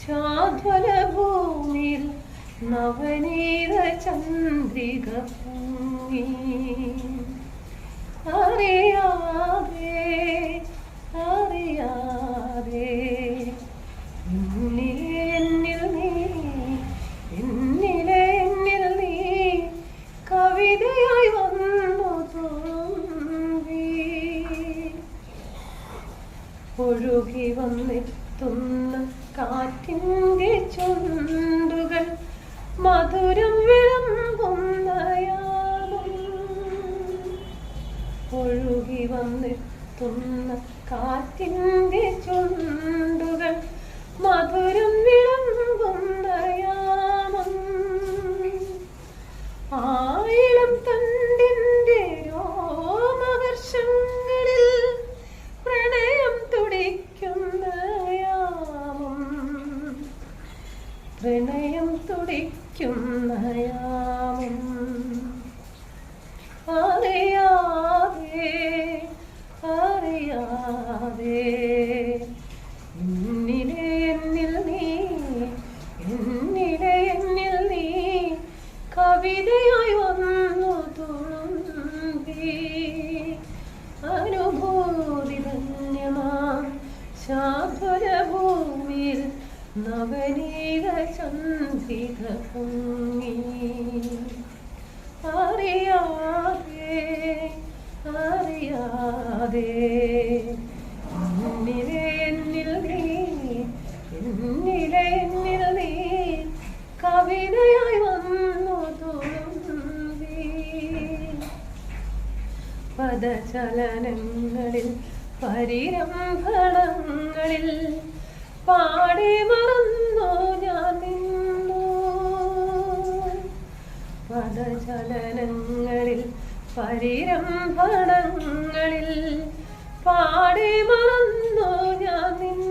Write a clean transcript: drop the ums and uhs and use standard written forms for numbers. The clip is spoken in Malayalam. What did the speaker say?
ശാദ്വല ഭൂമിയിൽ നവനീത ചന്ദ്രിക പൊങ്ങി. അറിയാതെ അറിയാതെ എന്നിൽ നീ എന്നിൽ നീ കവിതയായി വന്നു തോന്നി. ഒഴുകി വന്നെത്തുന്ന കാറ്റിൻ്റെ ചുണ്ടുകൾ മധുരം വിളമ്പുന്ന യാമം. ഒഴുകി വന്നെത്തുന്ന കാറ്റിൻ്റെ ചുണ്ടുകൾ മധുരം വിളമ്പുന്ന യാമം. ആയിളം തണ്ടിൻ്റെ രോമഹർഷങ്ങളിൽ പ്രണയം തുടിക്കുന്ന യാമം. പ്രണയം തുടിക്കുന്ന യാമം. അറിയാതെ അറിയാതെ എന്നിൽ നീ എന്നിൽ നീ കവിതയായി വന്നു തുളുമ്പി. അനുഭൂതി ധന്യമാം ശാദ്വല ഭൂമിയിൽ നവനീത ചന്ദ്രിക പൊങ്ങി. അറിയാതെ അറിയാതെ എന്നിൽ നീ എന്നിൽ നീ കവിതയായി വന്നു തുളുമ്പി. പദചലനങ്ങളിൽ പരിരംഭണങ്ങളിൽ പാടി മറന്നു ഞാൻ നിന്നു. പദചലനങ്ങളിൽ പരിരംഭണങ്ങളിൽ പാടി മറന്നു ഞാൻ നിന്നു.